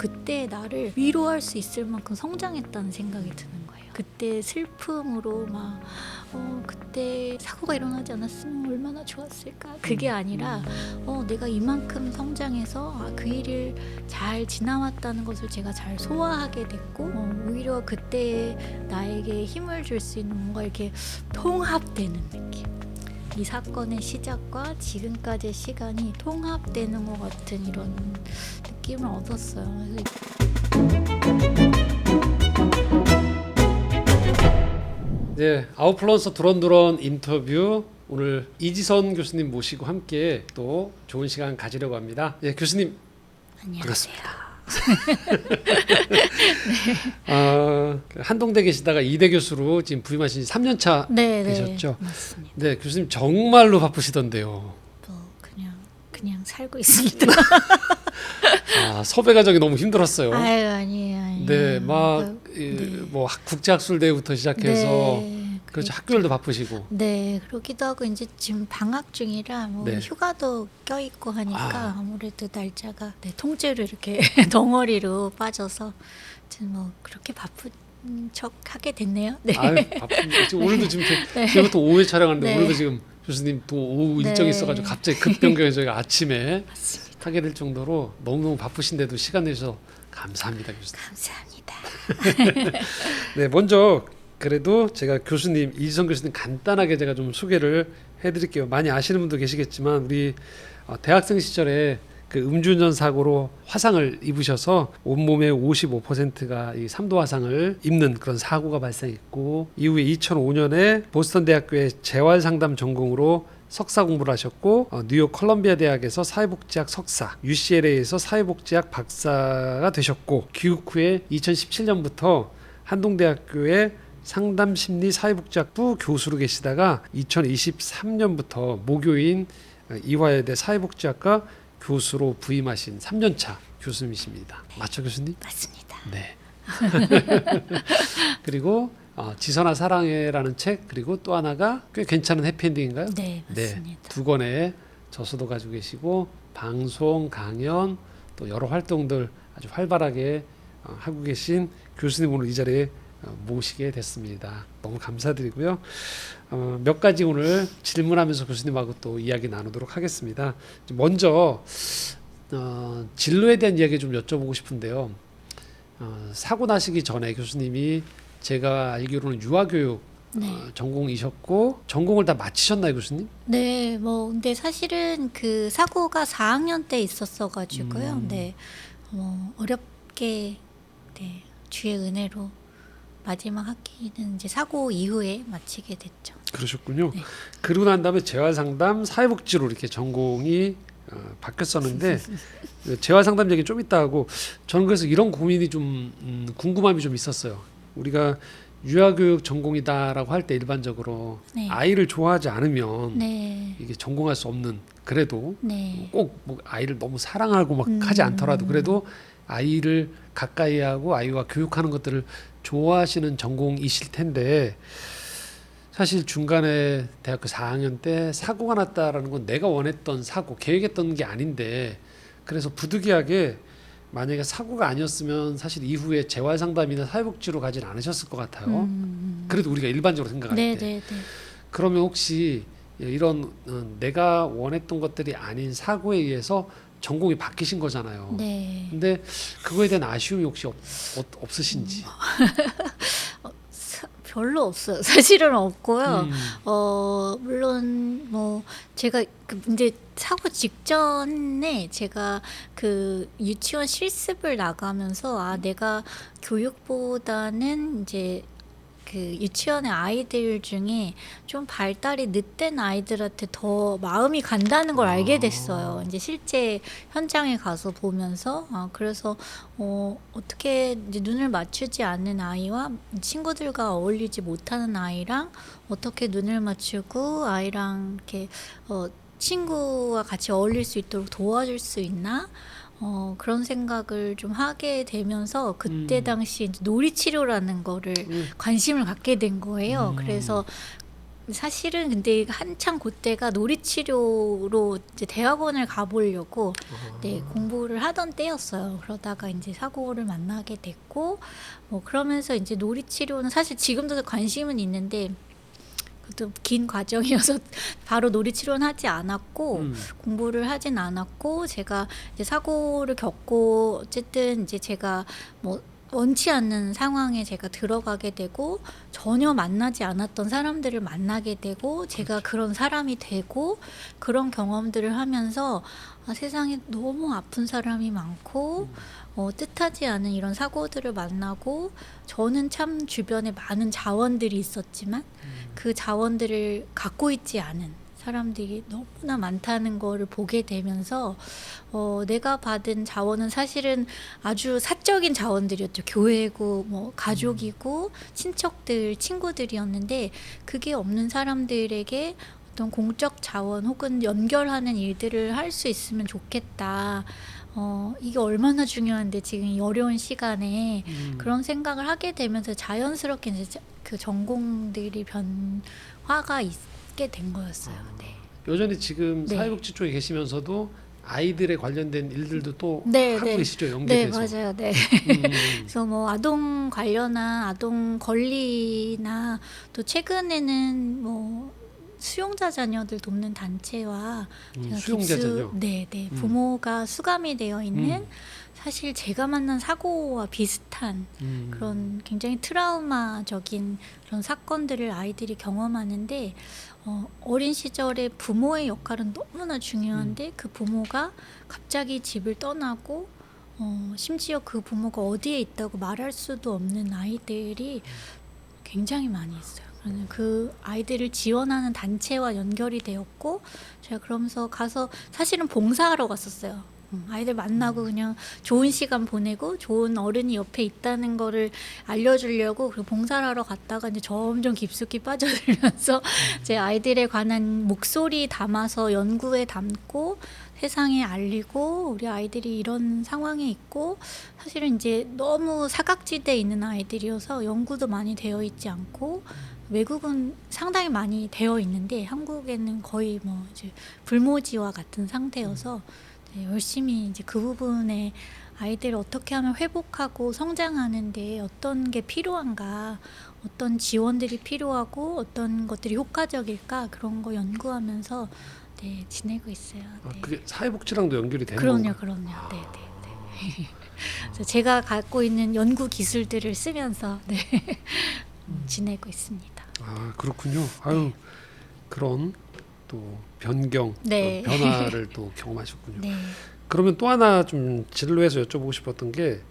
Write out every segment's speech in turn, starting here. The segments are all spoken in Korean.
그때 나를 위로할 수 있을 만큼 성장했다는 생각이 드는 거예요. 그때 슬픔으로 막 그때 사고가 일어나지 않았으면 얼마나 좋았을까. 그게 아니라 내가 이만큼 성장해서 그 일을 잘 지나왔다는 것을 제가 잘 소화하게 됐고 오히려 그때 나에게 힘을 줄 수 있는 뭔가 이렇게 통합되는 느낌. 이 사건의 시작과 지금까지의 시간이 통합되는 것 같은 이런 느낌을 얻었어요. 네, 아웃플루언서 두런두런 인터뷰 오늘 이지선 교수님 모시고 함께 또 좋은 시간 가지려고 합니다. 네, 교수님 안녕하세요. 한동대 계시다가 이대 교수로 지금 부임하신 지 3년 차 되셨죠? 맞습니다. 네, 교수님 정말로 바쁘시던데요. 그냥 살고 있습니다. 섭외 과정이 너무 힘들었어요. 아니에요. 네, 뭐 국제학술대회부터 시작해서 네, 그렇죠. 학교일도 바쁘시고. 네, 그러기도 하고 이제 지금 방학 중이라 네. 휴가도 껴있고 하니까 아무래도 날짜가 통째로 이렇게 덩어리로 빠져서 뭐 그렇게 바쁜 척 하게 됐네요. 네. 바쁜데 지금 오늘도 지금 저희부터 오후에 촬영하는데 오늘도 지금 교수님 또 오후 일정이 있어가지고 갑자기 급변경해서 저희가 아침에 맞습니다. 하게 될 정도로 너무너무 바쁘신데도 시간 내주셔서 감사합니다, 교수님. 감사합니다. 네, 먼저 그래도 제가 교수님 이지선 교수님 간단하게 제가 좀 소개를 해드릴게요. 많이 아시는 분도 계시겠지만 우리 대학생 시절에 그 음주운전 사고로 화상을 입으셔서 온몸의 55%가 이 3도 화상을 입는 그런 사고가 발생했고 이후에 2005년에 보스턴 대학교의 재활상담 전공으로 석사 공부를 하셨고 뉴욕 컬럼비아 대학에서 사회복지학 석사, UCLA에서 사회복지학 박사가 되셨고 귀국 후에 2017년부터 한동대학교의 상담심리 사회복지학부 교수로 계시다가 2023년부터 모교인 이화여대 사회복지학과 교수로 부임하신 3년차 교수님이십니다. 맞죠, 교수님? 맞습니다. 네. 그리고 지선아 사랑해라는 책, 그리고 또 하나가 꽤 괜찮은 해피엔딩인가요? 네, 맞습니다. 두 권의 저서도 가지고 계시고 방송, 강연, 또 여러 활동들 아주 활발하게 하고 계신 교수님 오늘 이 자리에 모시게 됐습니다. 너무 감사드리고요. 몇 가지 오늘 질문하면서 교수님하고 또 이야기 나누도록 하겠습니다. 먼저 진로에 대한 이야기 좀 여쭤보고 싶은데요. 사고 나시기 전에 교수님이 제가 알기로는 유아교육 전공이셨고 전공을 다 마치셨나요, 교수님? 네, 근데 사실은 그 사고가 4학년 때 있었어가지고요. 네, 어렵게 주의 은혜로 마지막 학기는 이제 사고 이후에 마치게 됐죠. 그러셨군요. 네. 그러고 난 다음에 재활상담 사회복지로 이렇게 전공이 바뀌었었는데 재활상담 얘기 좀 이따 하고 저는 그래서 이런 고민이 좀 궁금함이 좀 있었어요. 우리가 유아교육 전공이다라고 할 때 일반적으로 아이를 좋아하지 않으면 이게 전공할 수 없는 그래도 꼭 뭐 아이를 너무 사랑하고 막 하지 않더라도 그래도 아이를 가까이 하고 아이와 교육하는 것들을 좋아하시는 전공이실 텐데 사실 중간에 대학교 4학년 때 사고가 났다라는 건 내가 원했던 사고, 계획했던 게 아닌데 그래서 부득이하게 만약에 사고가 아니었으면 사실 이후에 재활상담이나 사회복지로 가진 않으셨을 것 같아요. 그래도 우리가 일반적으로 생각할 때. 그러면 혹시 이런 내가 원했던 것들이 아닌 사고에 의해서 전공이 바뀌신 거잖아요. 네. 근데 그거에 대한 아쉬움이 혹시 없으신지? 별로 없어요. 사실은 없고요. 물론 제가 이제 사고 직전에 제가 그 유치원 실습을 나가면서 내가 교육보다는 이제 그 유치원의 아이들 중에 좀 발달이 늦된 아이들한테 더 마음이 간다는 걸 알게 됐어요. 이제 실제 현장에 가서 보면서 그래서 어떻게 이제 눈을 맞추지 않는 아이와 친구들과 어울리지 못하는 아이랑 어떻게 눈을 맞추고 아이랑 이렇게 친구와 같이 어울릴 수 있도록 도와줄 수 있나? 그런 생각을 좀 하게 되면서 그때 당시 이제 놀이치료라는 거를 관심을 갖게 된 거예요. 그래서 사실은 근데 한창 그때가 놀이치료로 이제 대학원을 가보려고 네, 공부를 하던 때였어요. 그러다가 이제 사고를 만나게 됐고 뭐 그러면서 이제 놀이치료는 사실 지금도 관심은 있는데 그것도 긴 과정이어서 바로 놀이치료는 하지 않았고 공부를 하진 않았고 제가 이제 사고를 겪고 어쨌든 이제 제가 뭐 원치 않는 상황에 제가 들어가게 되고 전혀 만나지 않았던 사람들을 만나게 되고 제가 그런 사람이 되고 그런 경험들을 하면서 아, 세상에 너무 아픈 사람이 많고 뜻하지 않은 이런 사고들을 만나고 저는 참 주변에 많은 자원들이 있었지만 그 자원들을 갖고 있지 않은 사람들이 너무나 많다는 거를 보게 되면서 내가 받은 자원은 사실은 아주 사적인 자원들이었죠. 교회고 뭐 가족이고 친척들, 친구들이었는데 그게 없는 사람들에게 어떤 공적 자원 혹은 연결하는 일들을 할 수 있으면 좋겠다. 이게 얼마나 중요한데 지금 이 어려운 시간에 그런 생각을 하게 되면서 자연스럽게 이제 그 전공들이 변화가 있게 된 거였어요. 네. 여전히 지금 네. 사회복지 쪽에 계시면서도 아이들에 관련된 일들도 또 네, 하고 네. 계시죠, 네, 연계돼서. 맞아요. 네. 음, 그래서 뭐 아동 관련한 아동 권리나 또 최근에는 뭐 수용자 자녀들 돕는 단체와 제가 수용자 자녀. 네, 네. 부모가 수감이 되어 있는 음. 사실 제가 만난 사고와 비슷한 그런 굉장히 트라우마적인 그런 사건들을 아이들이 경험하는데 어린 시절에 부모의 역할은 너무나 중요한데 그 부모가 갑자기 집을 떠나고 심지어 그 부모가 어디에 있다고 말할 수도 없는 아이들이 굉장히 많이 있어요. 저는 그 아이들을 지원하는 단체와 연결이 되었고 제가 그러면서 가서 사실은 봉사하러 갔었어요. 아이들 만나고 그냥 좋은 시간 보내고 좋은 어른이 옆에 있다는 거를 알려주려고 그리고 봉사를 하러 갔다가 이제 점점 깊숙이 빠져들면서 제 아이들에 관한 목소리 담아서 연구에 담고 세상에 알리고 우리 아이들이 이런 상황에 있고 사실은 이제 너무 사각지대에 있는 아이들이어서 연구도 많이 되어 있지 않고 외국은 상당히 많이 되어 있는데 한국에는 거의 뭐 이제 불모지와 같은 상태여서 네, 열심히 이제 그 부분에 아이들을 어떻게 하면 회복하고 성장하는데 어떤 게 필요한가, 어떤 지원들이 필요하고 어떤 것들이 효과적일까 그런 거 연구하면서 네, 지내고 있어요. 아, 네. 그게 사회복지랑도 연결이 되는 그럼요, 건가요? 그럼요. 네, 네, 네. 그래서 제가 갖고 있는 연구 기술들을 쓰면서 네, 지내고 있습니다. 아, 그렇군요. 아유, 그런 또 변경, 네. 변화를 또 경험하셨군요. 네. 그러면 또 하나 좀 진로에서 여쭤보고 싶었던 게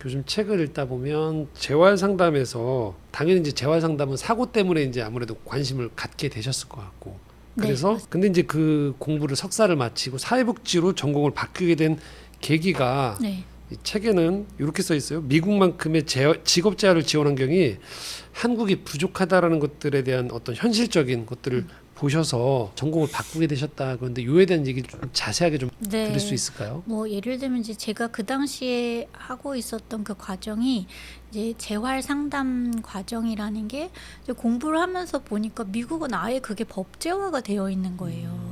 요즘 책을 읽다 보면 재활 상담에서 당연히 이제 재활 상담은 사고 때문에 이제 아무래도 관심을 갖게 되셨을 것 같고 그래서 네, 근데 이제 그 공부를 석사를 마치고 사회복지로 전공을 바꾸게 된 계기가 네. 이 책에는 이렇게 써 있어요. 미국만큼의 직업 재활을 지원 환경이 한국이 부족하다라는 것들에 대한 어떤 현실적인 것들을 보셔서 전공을 바꾸게 되셨다. 그런데 요에 대한 얘기를 좀 자세하게 좀 네. 들을 수 있을까요? 뭐 예를 들면 이제 제가 그 당시에 하고 있었던 그 과정이 이제 재활 상담 과정이라는 게 이제 공부를 하면서 보니까 미국은 아예 그게 법제화가 되어 있는 거예요.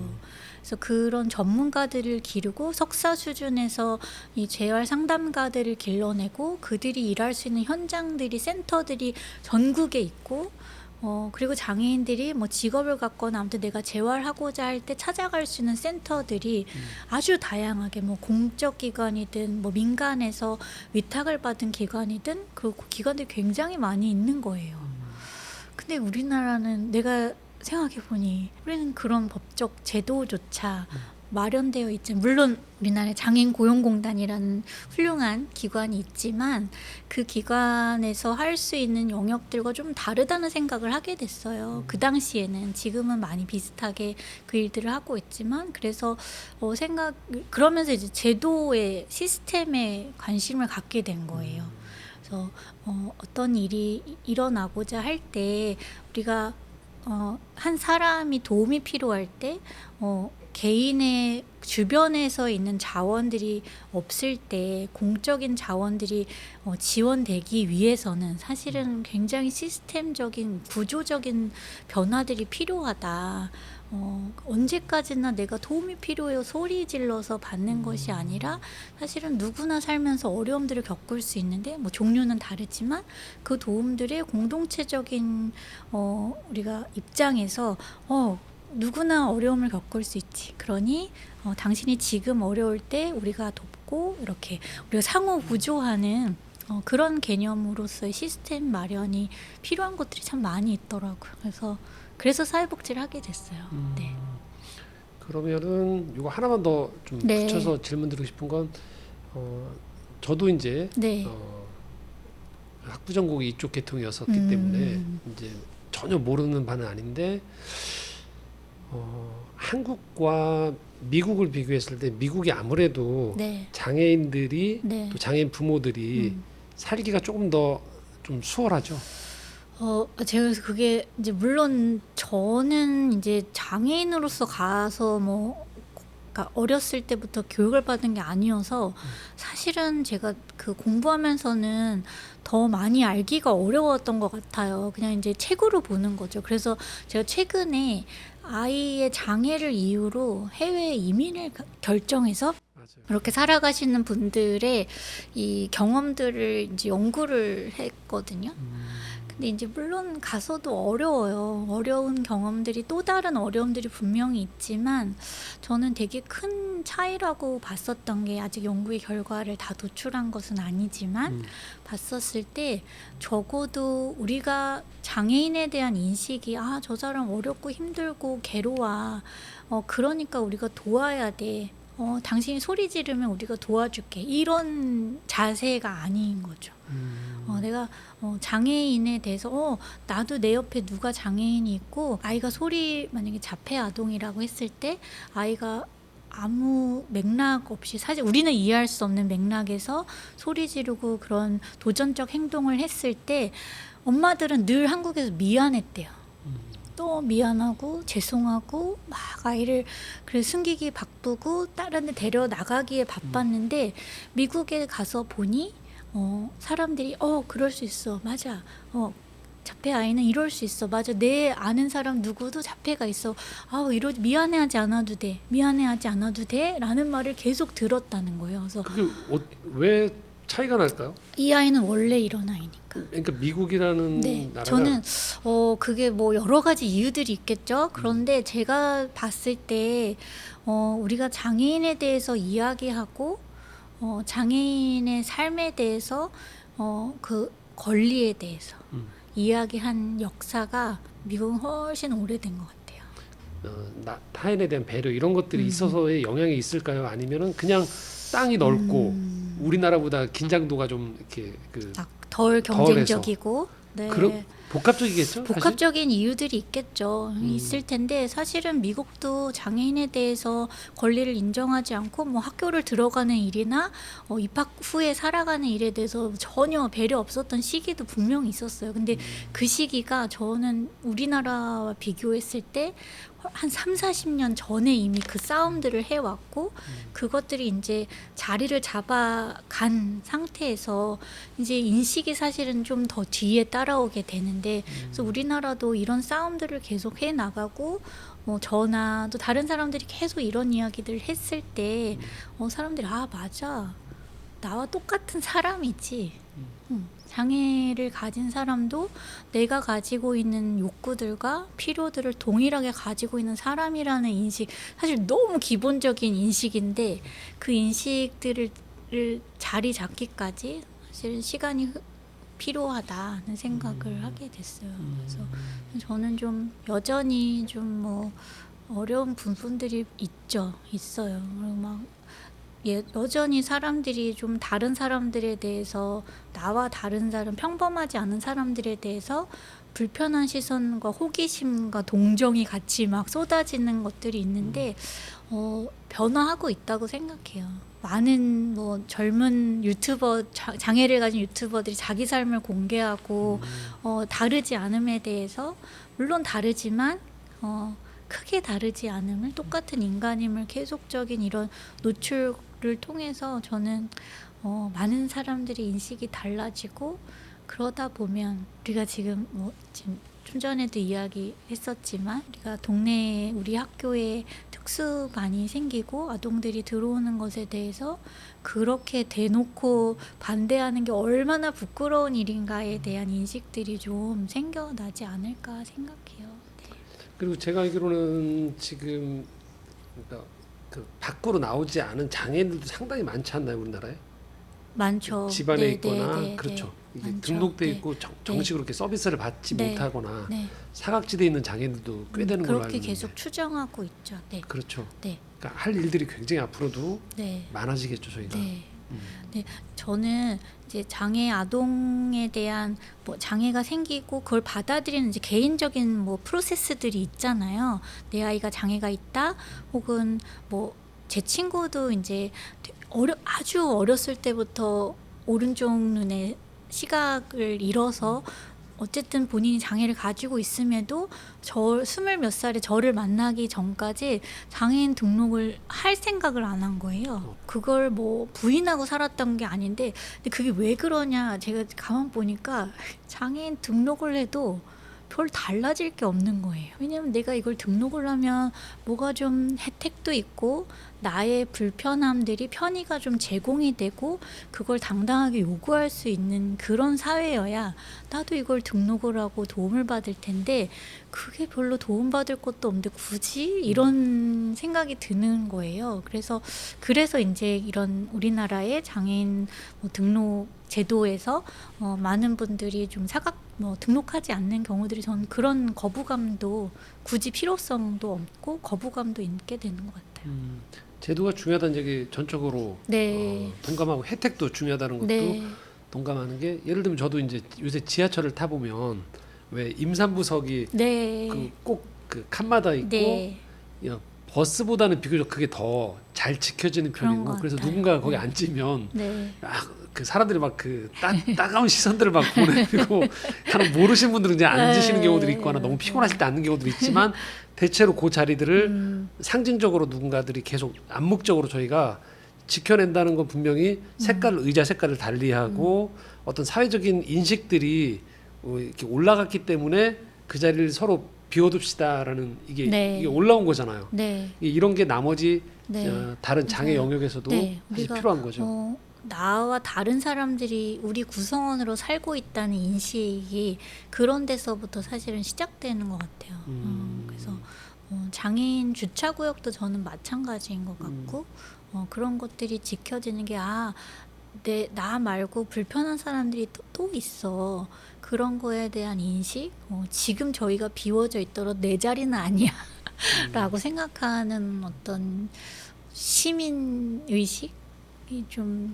그래서 그런 전문가들을 기르고 석사 수준에서 이 재활 상담가들을 길러내고 그들이 일할 수 있는 현장들이 센터들이 전국에 있고 그리고 장애인들이 뭐 직업을 갖거나 아무튼 내가 재활하고자 할 때 찾아갈 수 있는 센터들이 아주 다양하게 뭐 공적 기관이든 뭐 민간에서 위탁을 받은 기관이든 그 기관들이 굉장히 많이 있는 거예요. 근데 우리나라는 내가 생각해 보니 우리는 그런 법적 제도조차 마련되어 있지. 물론 우리나라에 장애인 고용공단이라는 훌륭한 기관이 있지만 그 기관에서 할 수 있는 영역들과 좀 다르다는 생각을 하게 됐어요. 그 당시에는 지금은 많이 비슷하게 그 일들을 하고 있지만 그래서 그러면서 이제 제도의 시스템에 관심을 갖게 된 거예요. 그래서 어떤 일이 일어나고자 할 때 우리가 한 사람이 도움이 필요할 때 개인의 주변에서 있는 자원들이 없을 때 공적인 자원들이 지원되기 위해서는 사실은 굉장히 시스템적인 구조적인 변화들이 필요하다. 언제까지나 내가 도움이 필요해요 소리 질러서 받는 것이 아니라 사실은 누구나 살면서 어려움들을 겪을 수 있는데 뭐 종류는 다르지만 그 도움들의 공동체적인 우리가 입장에서 누구나 어려움을 겪을 수 있지. 그러니 당신이 지금 어려울 때 우리가 돕고 이렇게 우리가 상호 구조하는 그런 개념으로서의 시스템 마련이 필요한 것들이 참 많이 있더라고요. 그래서 사회복지를 하게 됐어요. 네. 그러면은 이거 하나만 더 좀 네. 붙여서 질문드리고 싶은 건 저도 이제 네. 학부 전공이 이쪽 계통이었었기 때문에 이제 전혀 모르는 바는 아닌데 한국과 미국을 비교했을 때 미국이 아무래도 네. 장애인들이 네. 또 장애인 부모들이 살기가 조금 더 좀 수월하죠. 제가 그게 이제 물론 저는 이제 장애인으로서 가서 그러니까 어렸을 때부터 교육을 받은 게 아니어서 사실은 제가 그 공부하면서는 더 많이 알기가 어려웠던 것 같아요. 그냥 이제 책으로 보는 거죠. 그래서 제가 최근에 아이의 장애를 이유로 해외 이민을 결정해서 맞아요. 그렇게 살아가시는 분들의 이 경험들을 이제 연구를 했거든요. 근데 이제 물론 가서도 어려워요. 어려운 경험들이 또 다른 어려움들이 분명히 있지만 저는 되게 큰 차이라고 봤었던 게 아직 연구의 결과를 다 도출한 것은 아니지만 봤었을 때 적어도 우리가 장애인에 대한 인식이 저 사람 어렵고 힘들고 괴로워. 그러니까 우리가 도와야 돼. 당신이 소리 지르면 우리가 도와줄게. 이런 자세가 아닌 거죠. 내가 장애인에 대해서 나도 내 옆에 누가 장애인이 있고 아이가 소리 만약에 자폐 아동이라고 했을 때 아이가 아무 맥락 없이 사실 우리는 이해할 수 없는 맥락에서 소리 지르고 그런 도전적 행동을 했을 때 엄마들은 늘 한국에서 미안했대요. 또 미안하고 죄송하고 막 아이를 숨기기 바쁘고 다른 데 데려 나가기에 바빴는데 미국에 가서 보니 사람들이 그럴 수 있어. 맞아. 자폐 아이는 이럴 수 있어. 맞아. 내 아는 사람 누구도 자폐가 있어. 미안해하지 않아도 돼. 미안해하지 않아도 돼. 라는 말을 계속 들었다는 거예요. 그래서 그게 왜 차이가 날까요? 이 아이는 원래 이런 아이니까. 그러니까 미국이라는 네, 나라가 저는 그게 뭐 여러 가지 이유들이 있겠죠. 그런데 제가 봤을 때 우리가 장애인에 대해서 이야기하고 장애인의 삶에 대해서 그 권리에 대해서 이야기한 역사가 미국은 훨씬 오래된 것 같아요. 타인에 대한 배려 이런 것들이 있어서의 영향이 있을까요? 아니면은 그냥 땅이 넓고 우리나라보다 긴장도가 좀 이렇게 덜 경쟁적이고 그런 복합적이겠죠? 복합적인 이유들이 있겠죠. 있을 텐데 사실은 미국도 장애인에 대해서 권리를 인정하지 않고 뭐 학교를 들어가는 일이나 입학 후에 살아가는 일에 대해서 전혀 배려 없었던 시기도 분명히 있었어요. 근데 그 시기가 저는 우리나라와 비교했을 때 한 3, 40년 전에 이미 그 싸움들을 해왔고 그것들이 이제 자리를 잡아간 상태에서 이제 인식이 사실은 좀 더 뒤에 따라오게 되는데 그래서 우리나라도 이런 싸움들을 계속 해나가고 저나 또 다른 사람들이 계속 이런 이야기들을 했을 때 사람들이 맞아. 나와 똑같은 사람이지. 장애를 가진 사람도 내가 가지고 있는 욕구들과 필요들을 동일하게 가지고 있는 사람이라는 인식, 사실 너무 기본적인 인식인데 그 인식들을 자리 잡기까지 사실 시간이 필요하다는 생각을 하게 됐어요. 그래서 저는 좀 여전히 좀 어려운 부분들이 있어요. 그리고 막 여전히 사람들이 좀 다른 사람들에 대해서 나와 다른 사람, 평범하지 않은 사람들에 대해서 불편한 시선과 호기심과 동정이 같이 막 쏟아지는 것들이 있는데 변화하고 있다고 생각해요. 많은 젊은 유튜버, 장애를 가진 유튜버들이 자기 삶을 공개하고 다르지 않음에 대해서 물론 다르지만 크게 다르지 않음을 똑같은 인간임을 계속적인 이런 노출을 통해서 저는 많은 사람들이 인식이 달라지고 그러다 보면 우리가 지금 지금 좀 전에도 이야기했었지만 우리가 동네에 우리 학교에 특수반이 생기고 아동들이 들어오는 것에 대해서 그렇게 대놓고 반대하는 게 얼마나 부끄러운 일인가에 대한 인식들이 좀 생겨나지 않을까 생각해요. 네. 그리고 제가 알기로는 지금 그러니까 그 밖으로 나오지 않은 장애인들도 상당히 많지 않나요, 우리나라에? 많죠. 집안에 네, 있거나 네, 네, 그렇죠. 네. 이게 많죠. 등록돼 네. 있고 정식으로 이렇게 서비스를 받지 네. 못하거나 네. 사각지대에 있는 장애인들도 꽤 되는 걸로 알고 그렇게 있는데. 계속 추정하고 있죠. 네. 그렇죠. 네. 그러니까 할 일들이 굉장히 앞으로도 네. 많아지겠죠, 저희가. 네. 음. 네, 저는 이제 장애 아동에 대한 장애가 생기고 그걸 받아들이는 이제 개인적인 프로세스들이 있잖아요. 내 아이가 장애가 있다, 혹은 제 친구도 이제 아주 어렸을 때부터 오른쪽 눈에 시각을 잃어서 어쨌든 본인이 장애를 가지고 있음에도 스물 몇 살에 저를 만나기 전까지 장애인 등록을 할 생각을 안 한 거예요. 그걸 부인하고 살았던 게 아닌데, 근데 그게 왜 그러냐, 제가 가만 보니까 장애인 등록을 해도 별 달라질 게 없는 거예요. 왜냐면 내가 이걸 등록을 하면 뭐가 좀 혜택도 있고 나의 불편함들이 편의가 좀 제공이 되고 그걸 당당하게 요구할 수 있는 그런 사회여야 나도 이걸 등록을 하고 도움을 받을 텐데, 그게 별로 도움받을 것도 없는데 굳이 이런 생각이 드는 거예요. 그래서 이제 이런 우리나라의 장애인 등록 제도에서 많은 분들이 좀 등록하지 않는 경우들이, 저는 그런 거부감도, 굳이 필요성도 없고 거부감도 있게 되는 것 같아요. 제도가 중요하다는 얘기 전적으로 네. 동감하고, 혜택도 중요하다는 것도 네. 동감하는 게, 예를 들면 저도 이제 요새 지하철을 타 보면 왜 임산부석이 네. 꼭 그 칸마다 있고, 네. 버스보다는 비교적 그게 더 잘 지켜지는 그런 편이고, 것 그래서 같아요. 누군가 거기 네. 앉으면 네. 그 사람들이 막 그 따가운 시선들을 막 보내고 하는, 모르시는 분들은 이제 앉으시는 네. 경우들이 있거나 너무 피곤하실 때 앉는 경우들이 있지만, 대체로 그 자리들을 상징적으로 누군가들이 계속 암묵적으로 저희가 지켜낸다는 건 분명히 의자 색깔을 달리하고 어떤 사회적인 인식들이 이렇게 올라갔기 때문에 그 자리를 서로 비워둡시다라는 이게 올라온 거잖아요. 네. 이런 게 나머지 네. 다른 장애 맞아요. 영역에서도 네. 사실 우리가 필요한 거죠. 나와 다른 사람들이 우리 구성원으로 살고 있다는 인식이 그런 데서부터 사실은 시작되는 것 같아요. 그래서 장애인 주차구역도 저는 마찬가지인 것 같고, 그런 것들이 지켜지는 게, 나 말고 불편한 사람들이 또 있어. 그런 거에 대한 인식, 지금 저희가 비워져 있도록 내 자리는 아니야 라고 생각하는 어떤 시민 의식이 좀,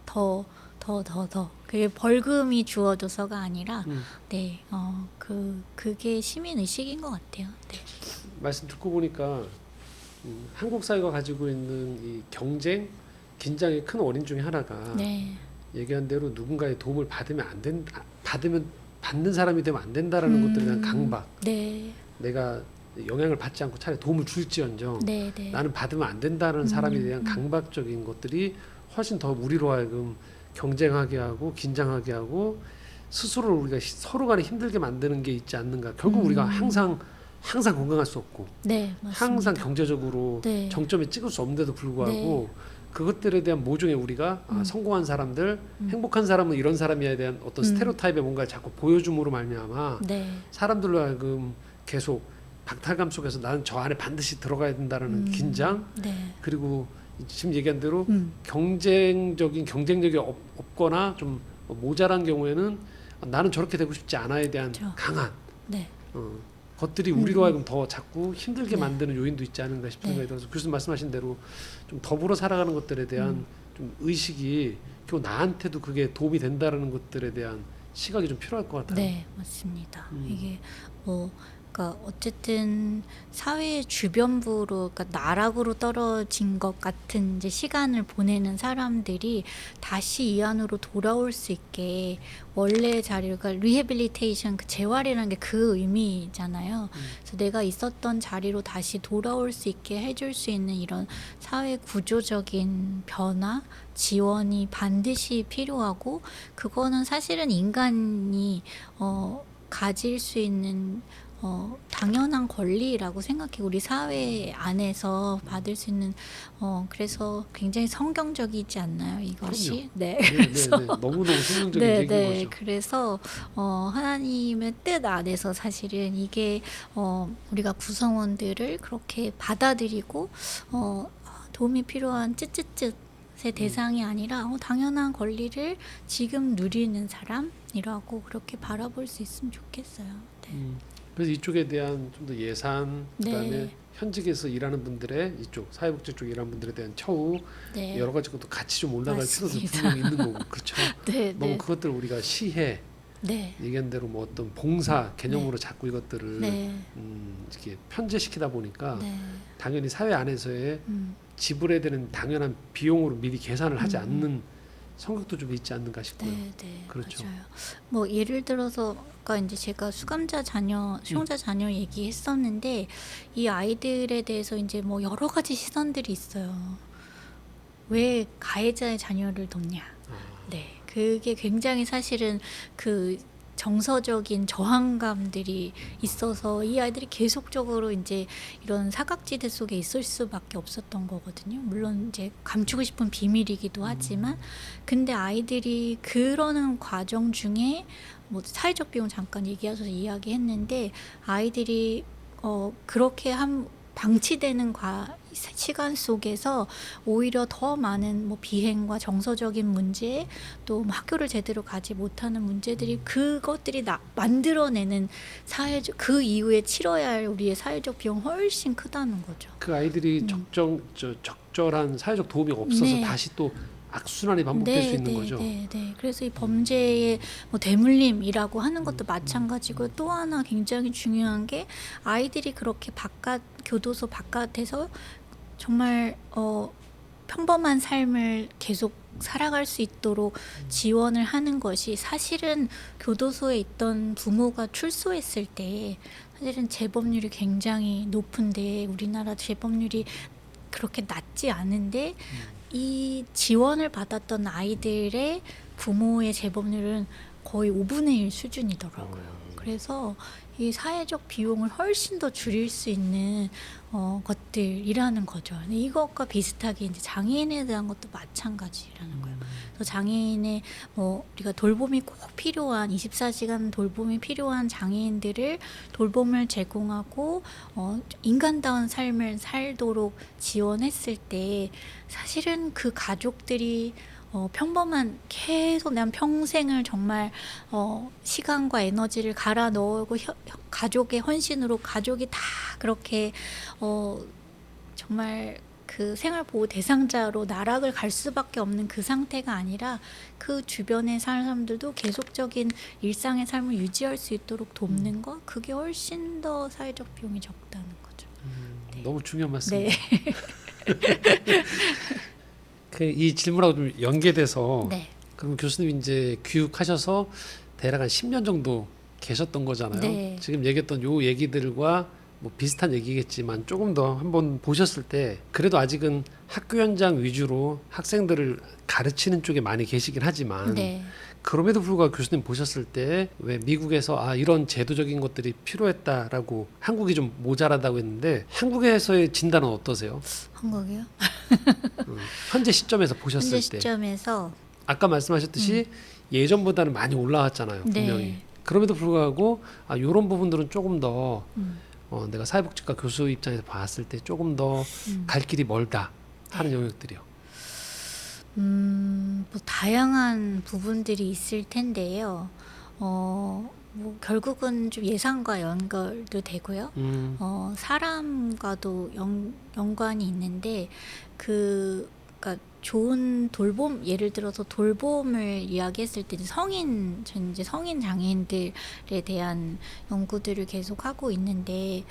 더 그게 벌금이 주어져서가 아니라, 그게 시민 의식인 것 같아요. 네. 말씀 듣고 보니까 한국 사회가 가지고 있는 이 경쟁, 긴장의 큰 원인 중에 하나가, 네. 얘기한 대로 누군가의 도움을 받는 사람이 되면 안 된다라는 것들에 대한 강박. 네. 내가 영향을 받지 않고 차라리 도움을 줄지언정 네. 네. 나는 받으면 안 된다는 사람에 대한 강박적인 것들이 훨씬 더 우리로 하여금 경쟁하게 하고 긴장하게 하고 스스로를 우리가 서로 간에 힘들게 만드는 게 있지 않는가. 결국 우리가 항상 건강할 수 없고, 네, 맞습니다. 항상 경제적으로 네. 정점에 찍을 수 없는데도 불구하고 그것들에 대한 모종의 우리가 성공한 사람들, 행복한 사람은 이런 사람이어야 대한 어떤 스테레오타입의 뭔가를 자꾸 보여줌으로 말미암아 네. 사람들로 하여금 계속 박탈감 속에서 나는 저 안에 반드시 들어가야 된다는 긴장, 네. 그리고 지금 얘기한 대로 경쟁력이 없거나 좀 모자란 경우에는 나는 저렇게 되고 싶지 않아에 대한 그렇죠. 강한 네. 것들이 우리로 하여금 더 자꾸 힘들게 네. 만드는 요인도 있지 않은가 싶은 네. 생각이 들어서, 교수님 말씀하신 대로 좀 더불어 살아가는 것들에 대한 좀 의식이, 결국 나한테도 그게 도움이 된다라는 것들에 대한 시각이 좀 필요할 것 같아요. 네, 맞습니다. 이게 그러니까 어쨌든 사회의 주변부로, 그러니까 나락으로 떨어진 것 같은 이제 시간을 보내는 사람들이 다시 이 안으로 돌아올 수 있게 원래 자리를, 그러니까 리해빌리테이션, 그 재활이라는 게 그 의미잖아요. 그래서 내가 있었던 자리로 다시 돌아올 수 있게 해줄 수 있는 이런 사회 구조적인 변화, 지원이 반드시 필요하고, 그거는 사실은 인간이 가질 수 있는 당연한 권리라고 생각해. 우리 사회 안에서 받을 수 있는, 그래서 굉장히 성경적이지 않나요, 이것이? 그럼요. 네. 네, 네, 네. 너무너무 성경적인 네, 얘기인 네. 거죠. 그래서 하나님의 뜻 안에서 사실은 이게 우리가 구성원들을 그렇게 받아들이고 도움이 필요한 쯧쯧쯧의 대상이 아니라 당연한 권리를 지금 누리는 사람이라고 그렇게 바라볼 수 있으면 좋겠어요. 네. 그래서 이쪽에 대한 좀 더 예산, 그다음에 네. 현직에서 일하는 분들의 이쪽 사회복지 쪽 일하는 분들에 대한 처우, 네. 여러 가지 것도 같이 좀 올라갈 필요도 맞습니다. 분명히 있는 거고, 그렇죠. 네, 너무 네. 그것들 우리가 시해 네. 얘기한 대로 뭐 어떤 봉사 개념으로 자꾸 이것들을 네. 이렇게 편제시키다 보니까 네. 당연히 사회 안에서의 음. 지불해야 되는 당연한 비용으로 미리 계산을 하지 않는 성격도 좀 있지 않는가 싶고요. 네, 네, 그렇죠. 맞아요. 뭐 예를 들어서 아까 이제 제가 수용자 자녀 얘기했었는데, 이 아이들에 대해서 이제 뭐 여러 가지 시선들이 있어요. 왜 가해자의 자녀를 돕냐? 네, 그게 굉장히 사실은 그 정서적인 저항감들이 있어서 이 아이들이 계속적으로 이제 이런 사각지대 속에 있을 수밖에 없었던 거거든요. 물론 이제 감추고 싶은 비밀이기도 하지만, 근데 아이들이 그러는 과정 중에 뭐 사회적 비용 잠깐 얘기하셔서 이야기했는데, 아이들이 그렇게 방치되는 시간 속에서 오히려 더 많은 뭐 비행과 정서적인 문제, 또 뭐 학교를 제대로 가지 못하는 문제들이, 그것들이 만들어내는 그 이후에 치러야 할 우리의 사회적 비용 훨씬 크다는 거죠. 그 아이들이 적절한 사회적 도움이 없어서 네. 다시 또 악순환이 반복될 수 있는 거죠. 네, 네. 그래서 이 범죄의 뭐 대물림이라고 하는 것도 마찬가지고, 또 하나 굉장히 중요한 게, 아이들이 그렇게 교도소 바깥에서 정말 평범한 삶을 계속 살아갈 수 있도록 지원을 하는 것이, 사실은 교도소에 있던 부모가 출소했을 때 사실은 재범률이 굉장히 높은데, 우리나라 재범률이 그렇게 낮지 않은데 이 지원을 받았던 아이들의 부모의 재범률은 거의 5분의 1 수준이더라고요. 그래서 이 사회적 비용을 훨씬 더 줄일 수 있는 것들이라는 거죠. 근데 이것과 비슷하게 이제 장애인에 대한 것도 마찬가지라는 거예요. 그래서 장애인의 우리가 돌봄이 꼭 필요한 24시간 돌봄이 필요한 장애인들을 돌봄을 제공하고 인간다운 삶을 살도록 지원했을 때, 사실은 그 가족들이 평범한, 계속 난 평생을 정말 시간과 에너지를 갈아 넣고 가족의 헌신으로 가족이 다 그렇게 정말 그 생활보호 대상자로 나락을 갈 수밖에 없는 그 상태가 아니라, 그 주변에 사는 사람들도 계속적인 일상의 삶을 유지할 수 있도록 돕는 것, 그게 훨씬 더 사회적 비용이 적다는 거죠. 네. 너무 중요한 말씀입니다. 네. 이 질문하고 좀 연계돼서, 네. 그럼 교수님 이제 교육하셔서 대략 한 10년 정도 계셨던 거잖아요. 네. 지금 얘기했던 요 얘기들과 뭐 비슷한 얘기겠지만 조금 더 한번 보셨을 때, 그래도 아직은 학교 현장 위주로 학생들을 가르치는 쪽에 많이 계시긴 하지만, 네. 그럼에도 불구하고 교수님 보셨을 때 왜 미국에서 이런 제도적인 것들이 필요했다라고, 한국이 좀 모자라다고 했는데 한국에서의 진단은 어떠세요? 한국이요? 현재 시점에서 보셨을 현재 때 시점에서 아까 말씀하셨듯이 예전보다는 많이 올라왔잖아요, 분명히. 네. 그럼에도 불구하고 이런 부분들은 조금 더 음. 내가 사회복지과 교수 입장에서 봤을 때 조금 더 갈 길이 멀다 하는 영역들이요. 뭐 다양한 부분들이 있을 텐데요. 뭐 결국은 좀 예산과 연결도 되고요. 사람과도 연관이 있는데, 그러니까 좋은 돌봄, 예를 들어서 돌봄을 이야기했을 때 전 이제 성인 장애인들에 대한 연구들을 계속 하고 있는데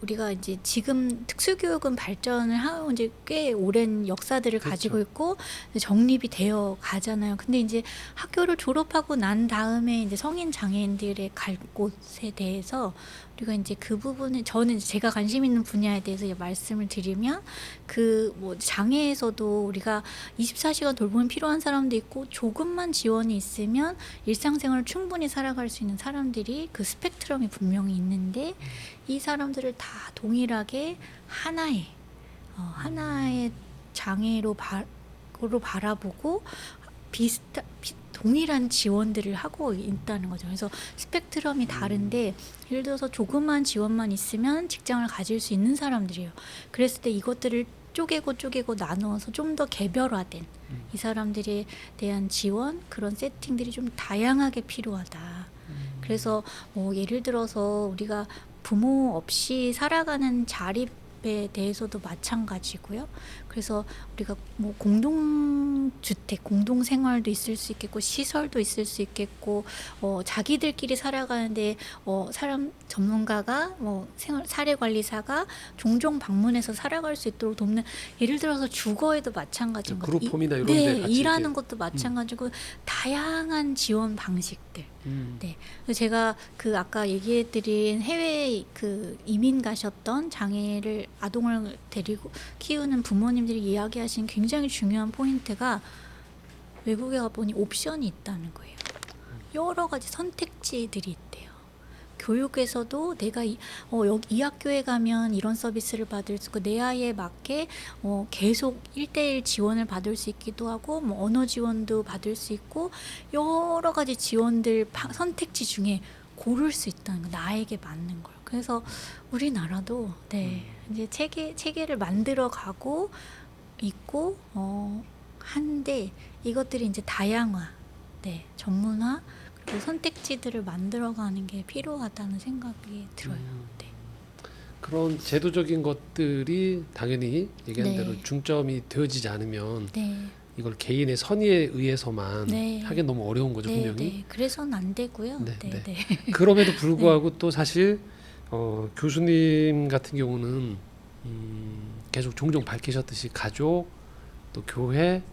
우리가 이제 지금 특수교육은 발전을 하고 이제 꽤 오랜 역사들을 그렇죠. 가지고 있고 정립이 되어 가잖아요. 근데 이제 학교를 졸업하고 난 다음에 이제 성인 장애인들의 갈 곳에 대해서 우리가 이제 그 부분을 저는 제가 관심 있는 분야에 대해서 말씀을 드리면 그 뭐 장애에서도 우리가 24시간 돌봄이 필요한 사람도 있고 조금만 지원이 있으면 일상생활을 충분히 살아갈 수 있는 사람들이 그 스펙트럼이 분명히 있는데 이 사람들을 다 동일하게 하나의 장애로 바라보고 동일한 지원들을 하고 있다는 거죠. 그래서 스펙트럼이 다른데 예를 들어서 조그만 지원만 있으면 직장을 가질 수 있는 사람들이에요. 그랬을 때 이것들을 쪼개고 나누어서 좀 더 개별화된 이 사람들에 대한 지원, 그런 세팅들이 좀 다양하게 필요하다. 그래서 뭐 예를 들어서 우리가 부모 없이 살아가는 자립에 대해서도 마찬가지고요. 그래서 우리가 뭐 공동주택, 공동생활도 있을 수 있겠고 시설도 있을 수 있겠고 자기들끼리 살아가는데 사람 전문가가 사례관리사가 종종 방문해서 살아갈 수 있도록 돕는, 예를 들어서 주거에도 마찬가지인 거죠. 그룹홈이나 이런 데 네, 같이 일하는 이렇게. 것도 마찬가지고 다양한 지원 방식들. 네. 그래서 제가 그 아까 얘기해드린 해외 그 이민 가셨던 장애를 아동을 데리고 키우는 부모님들이 이야기하신 굉장히 중요한 포인트가 외국에 가보니 옵션이 있다는 거예요. 여러 가지 선택지들이 있대요. 교육에서도 내가 이 학교에 가면 이런 서비스를 받을 수 있고 내 아이에 맞게 계속 1:1 지원을 받을 수 있기도 하고 뭐 언어 지원도 받을 수 있고 여러 가지 지원들 선택지 중에 고를 수 있다는 거, 나에게 맞는 걸. 그래서 우리나라도 이제 체계를 만들어 가고 있고 한데 이것들이 이제 다양화, 전문화, 그리고 선택지들을 만들어가는 게 필요하다는 생각이 들어요. 네. 그런 제도적인 것들이 당연히 얘기한 네. 대로 중점이 되어지지 않으면 네. 이걸 개인의 선의에 의해서만 네. 하긴 너무 어려운 거죠, 네, 분명히. 네. 그래서는 안 되고요. 네, 네, 네. 네. 그럼에도 불구하고 또 사실 교수님 같은 경우는 계속 종종 밝히셨듯이 가족, 또 교회,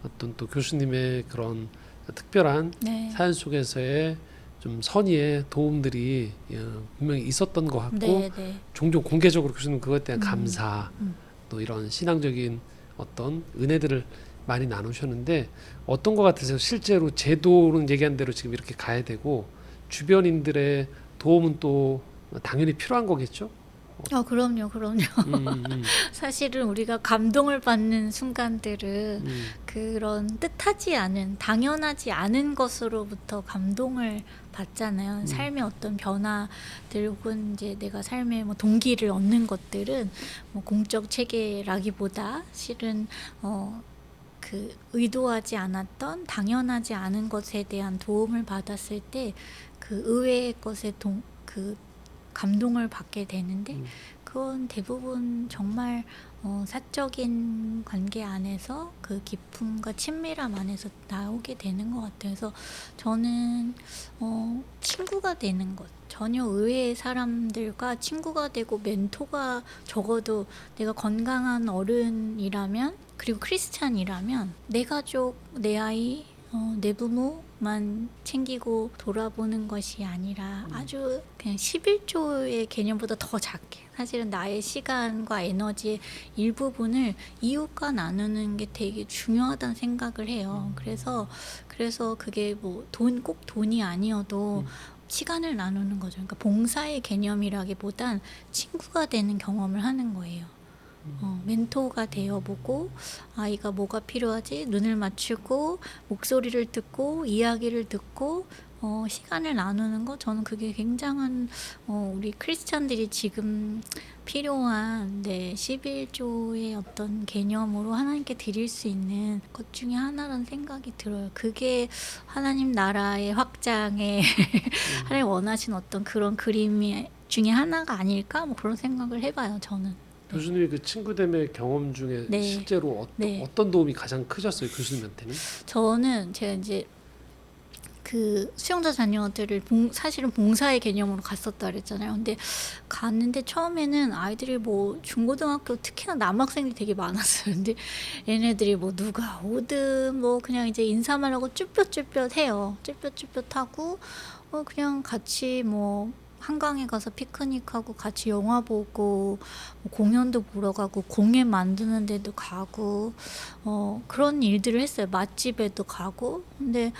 어떤 또 교수님의 그런 특별한 네. 사연 속에서의 좀 선의의 도움들이 분명히 있었던 것 같고 네, 네. 종종 공개적으로 교수님 그것에 대한 음. 감사, 또 이런 신앙적인 어떤 은혜들을 많이 나누셨는데 어떤 것 같으세요? 실제로 제도는 얘기한 대로 지금 이렇게 가야 되고 주변인들의 도움은 또 당연히 필요한 거겠죠? 그럼요. 사실은 우리가 감동을 받는 순간들은 그런 뜻하지 않은, 당연하지 않은 것으로부터 감동을 받잖아요. 삶의 어떤 변화들 혹은 이제 내가 삶의 뭐 동기를 얻는 것들은 뭐 공적 체계라기보다 실은 그 의도하지 않았던 당연하지 않은 것에 대한 도움을 받았을 때 그 의외의 것에 그 감동을 받게 되는데 그건 대부분 정말 사적인 관계 안에서 그 깊음과 친밀함 안에서 나오게 되는 것 같아요. 그래서 저는 친구가 되는 것, 전혀 의외의 사람들과 친구가 되고 멘토가, 적어도 내가 건강한 어른이라면 그리고 크리스찬이라면 내 가족, 내 아이, 내 부모만 챙기고 돌아보는 것이 아니라 아주 그냥 11조의 개념보다 더 작게 사실은 나의 시간과 에너지의 일부분을 이웃과 나누는 게 되게 중요하다는 생각을 해요. 그래서 그게 뭐 꼭 돈이 아니어도 시간을 나누는 거죠. 그러니까 봉사의 개념이라기보단 친구가 되는 경험을 하는 거예요. 멘토가 되어보고 아이가 뭐가 필요하지 눈을 맞추고 목소리를 듣고 이야기를 듣고 시간을 나누는 거, 저는 그게 굉장한 우리 크리스찬들이 지금 필요한 11조의 어떤 개념으로 하나님께 드릴 수 있는 것 중에 하나라는 생각이 들어요. 그게 하나님 나라의 확장에 하나님 원하신 어떤 그런 그림이 중에 하나가 아닐까, 뭐 그런 생각을 해봐요, 저는. 교수님의 그 친구됨의 경험 중에 네. 실제로 네. 어떤 도움이 가장 크셨어요, 교수님한테는? 저는 제가 이제 그 수용자 자녀들을 사실은 봉사의 개념으로 갔었다 그랬잖아요. 근데 갔는데 처음에는 아이들이 뭐 중고등학교 특히나 남학생들이 되게 많았어요. 근데 얘네들이 뭐 누가 오든 뭐 그냥 이제 인사만 하고 쭈뼛쭈뼛 해요. 쭈뼛쭈뼛 하고 그냥 같이 뭐 한강에 가서 피크닉하고 같이 영화 보고 뭐 공연도 보러 가고 공예 만드는 데도 가고 그런 일들을 했어요. 맛집에도 가고. 근데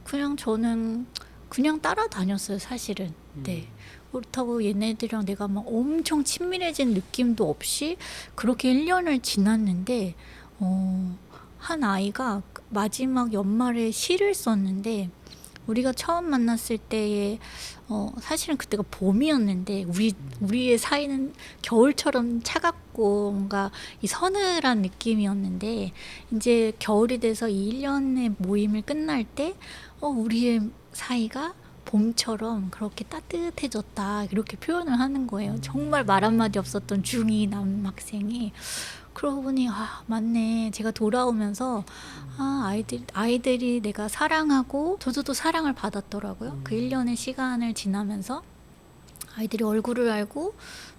그냥 저는 그냥 따라다녔어요, 사실은. 네. 그렇다고 얘네들이랑 내가 막 엄청 친밀해진 느낌도 없이 그렇게 1년을 지났는데 한 아이가 마지막 연말에 시를 썼는데 우리가 처음 만났을 때에 사실은 그때가 봄이었는데 우리의 사이는 겨울처럼 차갑고 뭔가 이 서늘한 느낌이었는데 이제 겨울이 돼서 이 1년의 모임을 끝날 때 우리의 사이가 봄처럼 그렇게 따뜻해졌다 이렇게 표현을 하는 거예요. 정말 말 한마디 없었던 중2 남학생이. 그러고 보니 맞네. 제가 돌아오면서 아이들이 내가 사랑하고 저도 또 사랑을 받았더라고요. 그 1년의 시간을 지나면서 아이들이 얼굴을 알고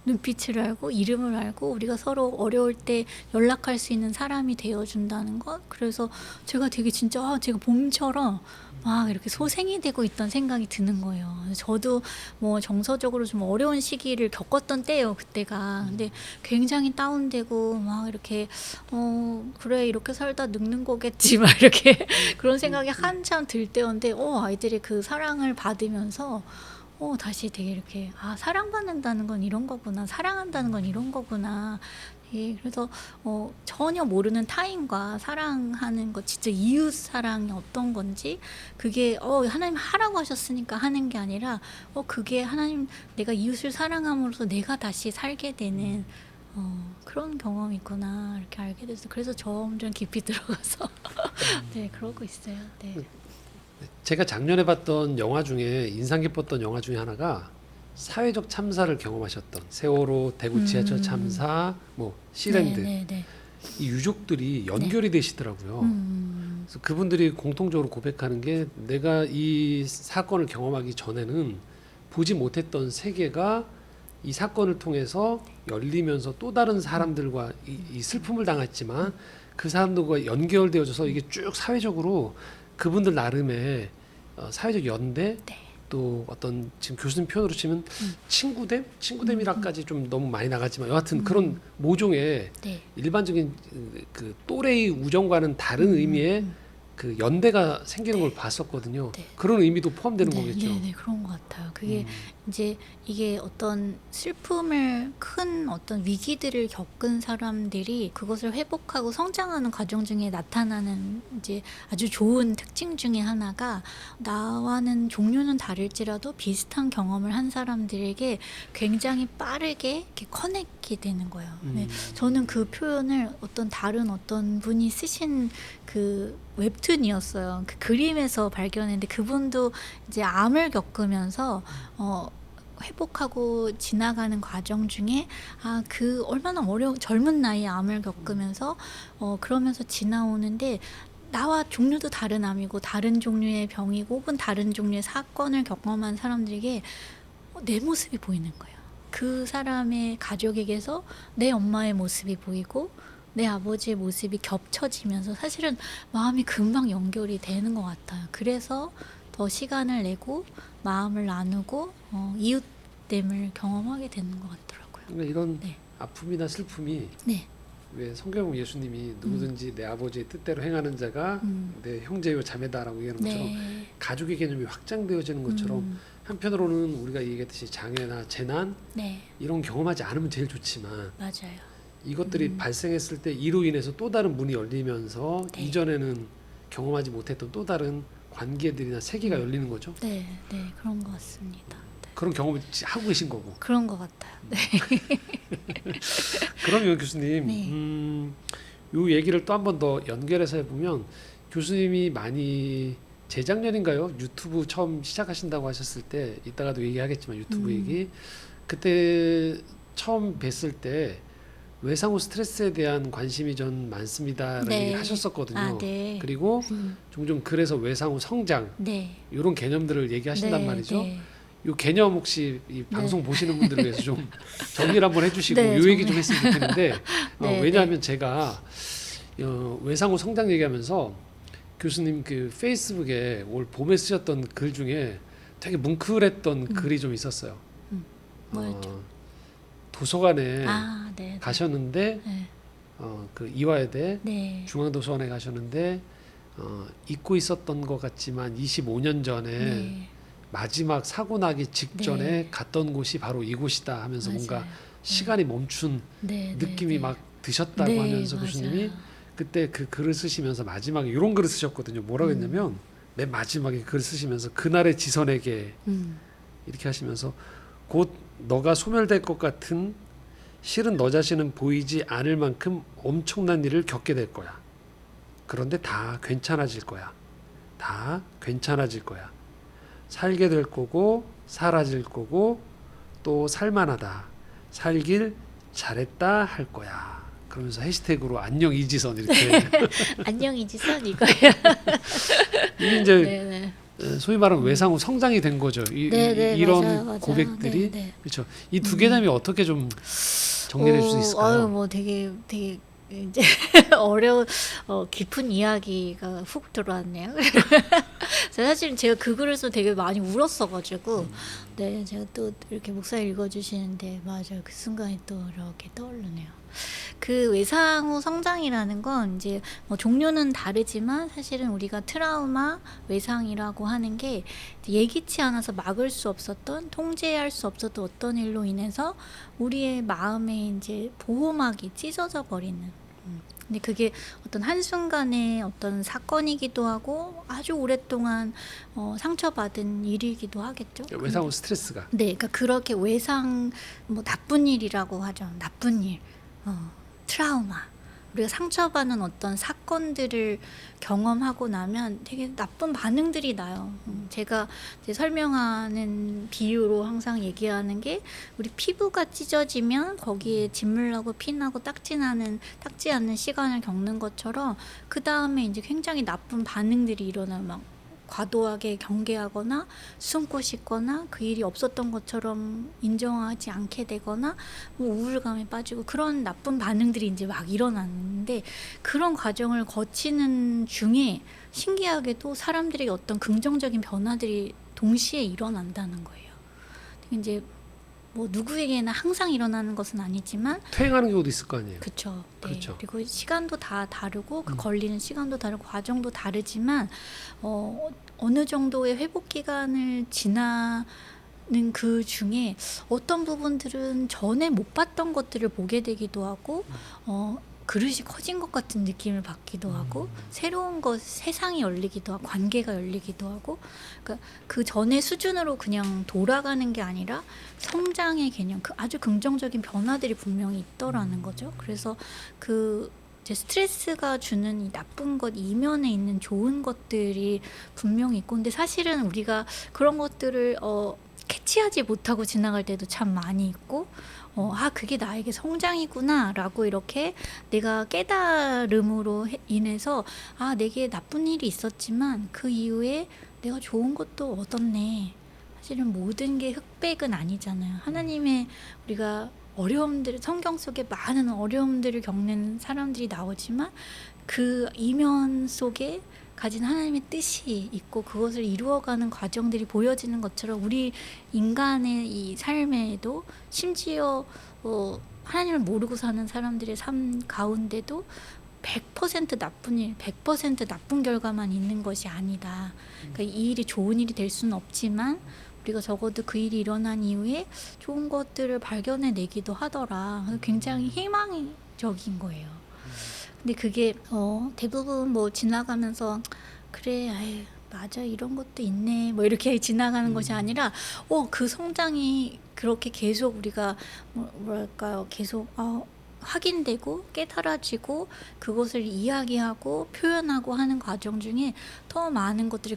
눈빛을 알고 이름을 알고 우리가 서로 어려울 때 연락할 수 있는 사람이 되어준다는 것. 그래서 제가 되게 진짜 제가 봄처럼 막 이렇게 소생이 되고 있던 생각이 드는 거예요. 저도 뭐 정서적으로 좀 어려운 시기를 겪었던 때예요, 그때가. 근데 굉장히 다운되고 막 이렇게 그래 이렇게 살다 늙는 거겠지 막 이렇게 그런 생각이 한참 들 때였는데 아이들이 그 사랑을 받으면서 다시 되게 이렇게 사랑받는다는 건 이런 거구나, 사랑한다는 건 이런 거구나. 예, 그래서 전혀 모르는 타인과 사랑하는 것, 진짜 이웃 사랑이 어떤 건지, 그게 하나님 하라고 하셨으니까 하는 게 아니라 그게 하나님 내가 이웃을 사랑함으로써 내가 다시 살게 되는 그런 경험이 있구나 이렇게 알게 돼서 그래서 점점 깊이 들어가서 네 그러고 있어요. 네. 제가 작년에 봤던 영화 중에 인상 깊었던 영화 중에 하나가 사회적 참사를 경험하셨던 세월호, 대구 지하철 참사, 뭐 시랜드 네. 이 유족들이 연결이 되시더라고요. 그래서 그분들이 공통적으로 고백하는 게 내가 이 사건을 경험하기 전에는 보지 못했던 세계가 이 사건을 통해서 열리면서 또 다른 사람들과 이 슬픔을 당했지만 그 사람들과 연결되어져서 이게 쭉 사회적으로 그분들 나름의 사회적 연대 또 어떤 지금 교수님 표현으로 치면 친구됨이라까지 좀 너무 많이 나갔지만 여하튼 그런 모종의 일반적인 그 또래의 우정과는 다른 의미의 그 연대가 생기는 걸 봤었거든요. 그런 의미도 포함되는 거겠죠. 네, 그런 것 같아요. 그게 이제 이게 어떤 슬픔을 큰 어떤 위기들을 겪은 사람들이 그것을 회복하고 성장하는 과정 중에 나타나는 이제 아주 좋은 특징 중에 하나가 나와는 종류는 다를지라도 비슷한 경험을 한 사람들에게 굉장히 빠르게 이렇게 커넥이 되는 거예요. 네, 저는 그 표현을 다른 어떤 분이 쓰신 그 웹툰이었어요. 그 그림에서 발견했는데 그분도 이제 암을 겪으면서 회복하고 지나가는 과정 중에 그 얼마나 젊은 나이에 암을 겪으면서 그러면서 지나오는데 나와 종류도 다른 암이고 다른 종류의 병이고 혹은 다른 종류의 사건을 경험한 사람들에게 내 모습이 보이는 거예요. 그 사람의 가족에게서 내 엄마의 모습이 보이고 내 아버지의 모습이 겹쳐지면서 사실은 마음이 금방 연결이 되는 것 같아요. 그래서 더 시간을 내고 마음을 나누고 이웃됨을 경험하게 되는 것 같더라고요. 그러니까 이런 아픔이나 슬픔이 왜 성경 예수님이 누구든지 내 아버지의 뜻대로 행하는 자가 내 형제요 자매다라고 얘기하는 것처럼 가족의 개념이 확장되어지는 것처럼 한편으로는 우리가 얘기했듯이 장애나 재난 이런 경험하지 않으면 제일 좋지만 맞아요. 이것들이 발생했을 때 이로 인해서 또 다른 문이 열리면서 이전에는 경험하지 못했던 또 다른 관계들이나 세계가 열리는 거죠. 네, 그런 것 같습니다. 그런 경험을 하고 계신 거고. 그런 것 같아요. 네. 그러면 교수님, 이 얘기를 또 한 번 더 연결해서 해보면 교수님이 많이 재작년인가요? 유튜브 처음 시작하신다고 하셨을 때 이따가도 얘기하겠지만 유튜브 얘기 그때 처음 뵀을 때 외상 후 스트레스에 대한 관심이 전 많습니다라는 네. 얘기 하셨었거든요. 아, 네. 그리고 종종 그래서 외상 후 성장 네. 이런 개념들을 얘기하신단 네, 말이죠. 네. 이 개념 혹시 이 방송 보시는 분들을 위해서 좀 정리를 한번 해주시고 네, 이 얘기 좀 했으면 좋겠는데 네, 왜냐하면 제가 외상 후 성장 얘기하면서 교수님 그 페이스북에 올 봄에 쓰셨던 글 중에 되게 뭉클했던 글이 좀 있었어요. 뭐였죠? 도서관에 아, 네. 가셨는데 네. 그 이화여대 네. 중앙도서관에 가셨는데 잊고 있었던 것 같지만 25년 전에 네. 마지막 사고 나기 직전에 네. 갔던 곳이 바로 이곳이다 하면서 맞아요. 뭔가 시간이 멈춘 네, 느낌이 네, 막 드셨다고 네, 하면서 맞아요. 교수님이 그때 그 글을 쓰시면서 마지막에 이런 글을 쓰셨거든요. 뭐라고 했냐면 맨 마지막에 글을 쓰시면서 그날의 지선에게 이렇게 하시면서 곧 너가 소멸될 것 같은 실은 너 자신은 보이지 않을 만큼 엄청난 일을 겪게 될 거야. 그런데 다 괜찮아질 거야. 다 괜찮아질 거야. 살게 될 거고 사라질 거고 또 살만하다. 살길 잘했다 할 거야. 그러면서 해시태그로 안녕 이지선 이렇게 안녕 이지선 이거예요. 이게 이제 네, 네. 소위 말하는 외상 후 성장이 된 거죠. 네, 네, 이런 맞아요, 맞아요. 고백들이 네, 네. 그렇죠. 이 두 개념이 어떻게 좀 정리해 줄 수 있을까요? 뭐 되게 이제 깊은 이야기가 훅 들어왔네요. 사실 제가 그 글을 써 되게 많이 울었어가지고, 네, 제가 또 이렇게 목사님 읽어주시는데, 맞아요. 그 순간이 또 이렇게 떠오르네요. 그 외상 후 성장이라는 건 이제 뭐 종류는 다르지만 사실은 우리가 트라우마, 외상이라고 하는 게 예기치 않아서 막을 수 없었던, 통제할 수 없었던 어떤 일로 인해서 우리의 마음에 이제 보호막이 찢어져 버리는. 근데 그게 어떤 한순간의 어떤 사건이기도 하고 아주 오랫동안 상처받은 일이기도 하겠죠. 외상 후 스트레스가 네, 그러니까 그렇게 외상 뭐 나쁜 일이라고 하죠. 나쁜 일, 트라우마. 우리가 상처받는 어떤 사건들을 경험하고 나면 되게 나쁜 반응들이 나요. 제가 이제 설명하는 비유로 항상 얘기하는 게 우리 피부가 찢어지면 거기에 진물나고 피나고 딱지 않는 시간을 겪는 것처럼 그 다음에 이제 굉장히 나쁜 반응들이 일어나요. 막 과도하게 경계하거나 숨고 싶거나 그 일이 없었던 것처럼 인정하지 않게 되거나 뭐 우울감에 빠지고 그런 나쁜 반응들이 이제 막 일어나는데 그런 과정을 거치는 중에 신기하게도 사람들에게 어떤 긍정적인 변화들이 동시에 일어난다는 거예요. 이제 뭐 누구에게나 항상 일어나는 것은 아니지만 퇴행하는 경우도 있을 거 아니에요. 그렇죠. 네. 그렇죠. 그리고 시간도 다 다르고 그 걸리는 시간도 다르고 과정도 다르지만 어느 정도의 회복 기간을 지나는 그 중에 어떤 부분들은 전에 못 봤던 것들을 보게 되기도 하고 그릇이 커진 것 같은 느낌을 받기도 하고 새로운 것 세상이 열리기도 하고 관계가 열리기도 하고 그러니까 그 전의 수준으로 그냥 돌아가는 게 아니라 성장의 개념 그 아주 긍정적인 변화들이 분명히 있더라는 거죠. 그래서 그 이제 스트레스가 주는 이 나쁜 것 이면에 있는 좋은 것들이 분명히 있고 근데 사실은 우리가 그런 것들을 캐치하지 못하고 지나갈 때도 참 많이 있고 그게 나에게 성장이구나 라고 이렇게 내가 깨달음으로 인해서 내게 나쁜 일이 있었지만 그 이후에 내가 좋은 것도 얻었네. 사실은 모든 게 흑백은 아니잖아요. 하나님의 우리가 어려움들 성경 속에 많은 어려움들을 겪는 사람들이 나오지만 그 이면 속에 가진 하나님의 뜻이 있고 그것을 이루어가는 과정들이 보여지는 것처럼 우리 인간의 이 삶에도 심지어 하나님을 모르고 사는 사람들의 삶 가운데도 100% 나쁜 일, 100% 나쁜 결과만 있는 것이 아니다. 그러니까 이 일이 좋은 일이 될 수는 없지만 우리가 적어도 그 일이 일어난 이후에 좋은 것들을 발견해내기도 하더라. 굉장히 희망적인 거예요. 근데 그게 대부분 뭐 지나가면서 그래 아유 맞아 이런 것도 있네 뭐 이렇게 지나가는 것이 아니라 그 성장이 그렇게 계속 우리가 뭐랄까요 계속 확인되고 깨달아지고 그것을 이야기하고 표현하고 하는 과정 중에 더 많은 것들이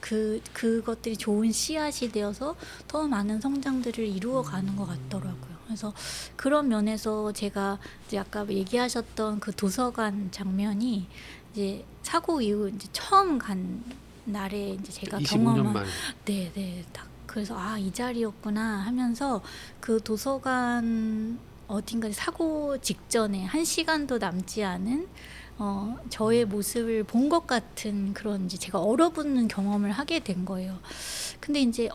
그것들이 좋은 씨앗이 되어서 더 많은 성장들을 이루어가는 것 같더라고요. 그래서 그런 면에서 제가 이제 아까 얘기하셨던 그 도서관 장면이 이제 사고 이후 이제 처음 간 날에 이제 제가 25년 경험한 만에. 네네 딱 그래서 아 이 자리였구나 하면서 그 도서관 어딘가 사고 직전에 1시간도 남지 않은 저의 모습을 본 것 같은 그런 이제 제가 얼어붙는 경험을 하게 된 거예요. 근데 이제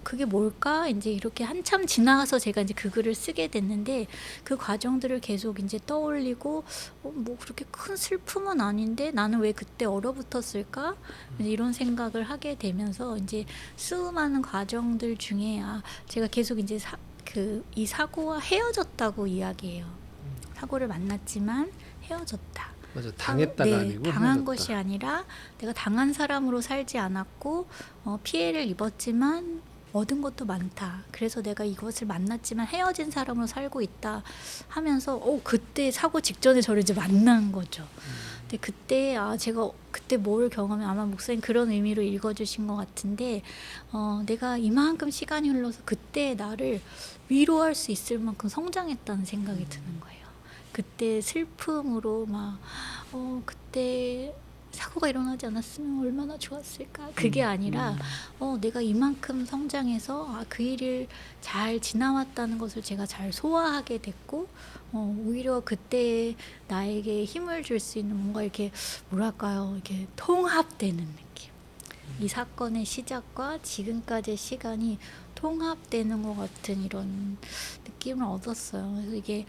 그게 뭘까? 이제 이렇게 한참 지나서 제가 이제 그 글을 쓰게 됐는데 그 과정들을 계속 이제 떠올리고 뭐 그렇게 큰 슬픔은 아닌데 나는 왜 그때 얼어붙었을까? 이제 이런 생각을 하게 되면서 이제 수많은 과정들 중에 제가 계속 이제 이 사고와 헤어졌다고 이야기해요. 사고를 만났지만 헤어졌다. 맞아. 당했다가 네, 아니고 당한 헤어졌다. 것이 아니라 내가 당한 사람으로 살지 않았고 피해를 입었지만 얻은 것도 많다. 그래서 내가 이것을 만났지만 헤어진 사람으로 살고 있다 하면서 그때 사고 직전에 저를 이제 만난 거죠. 근데 그때 제가 그때 뭘 경험해 아마 목사님 그런 의미로 읽어주신 것 같은데 내가 이만큼 시간이 흘러서 그때 나를 위로할 수 있을 만큼 성장했다는 생각이 드는 거예요. 그때 슬픔으로 막 그때 사고가 일어나지 않았으면 얼마나 좋았을까 그게 아니라 내가 이만큼 성장해서 그 일을 잘 지나왔다는 것을 제가 잘 소화하게 됐고 오히려 그때 나에게 힘을 줄 수 있는 뭔가 이렇게 뭐랄까요 이렇게 통합되는 느낌 이 사건의 시작과 지금까지의 시간이 통합되는 것 같은 이런 느낌을 얻었어요. 그래서 이게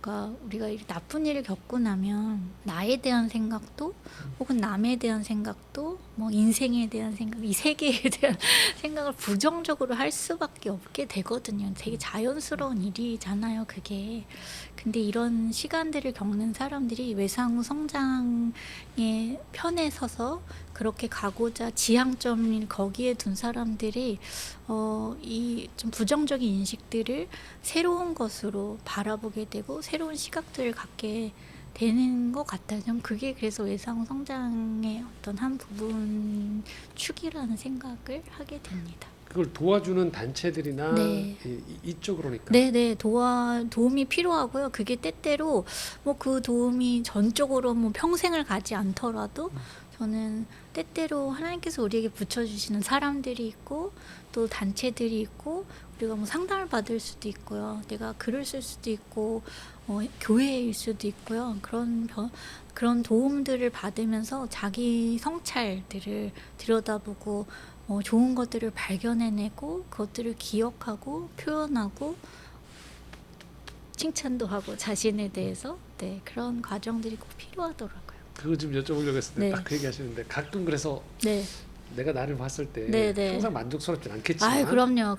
그러니까 우리가 이렇게 나쁜 일을 겪고 나면 나에 대한 생각도 혹은 남에 대한 생각도 뭐 인생에 대한 생각, 이 세계에 대한 생각을 부정적으로 할 수밖에 없게 되거든요. 되게 자연스러운 일이잖아요, 그게. 근데 이런 시간들을 겪는 사람들이 외상후 성장의 편에 서서 그렇게 가고자 지향점을 거기에 둔 사람들이 이 좀 부정적인 인식들을 새로운 것으로 바라보게 되고 새로운 시각들을 갖게 되는 것 같아요. 좀 그게 그래서 외상후 성장의 어떤 한 부분 축이라는 생각을 하게 됩니다. 그걸 도와주는 단체들이나 네. 이쪽으로니까. 네네 도움이 필요하고요. 그게 때때로 뭐 그 도움이 전적으로 뭐 평생을 가지 않더라도 저는 때때로 하나님께서 우리에게 붙여주시는 사람들이 있고 또 단체들이 있고 우리가 뭐 상담을 받을 수도 있고요. 내가 글을 쓸 수도 있고 교회일 수도 있고요. 그런 도움들을 받으면서 자기 성찰들을 들여다보고 좋은 것들을 발견해내고 그것들을 기억하고 표현하고 칭찬도 하고 자신에 대해서 그런 과정들이 꼭 필요하더라고요. 그거 좀 여쭤보려고 했는데 네. 딱 그 얘기하시는데 가끔 그래서 네. 내가 나를 봤을 때 네. 항상 만족스럽진 않겠지만 그럼요.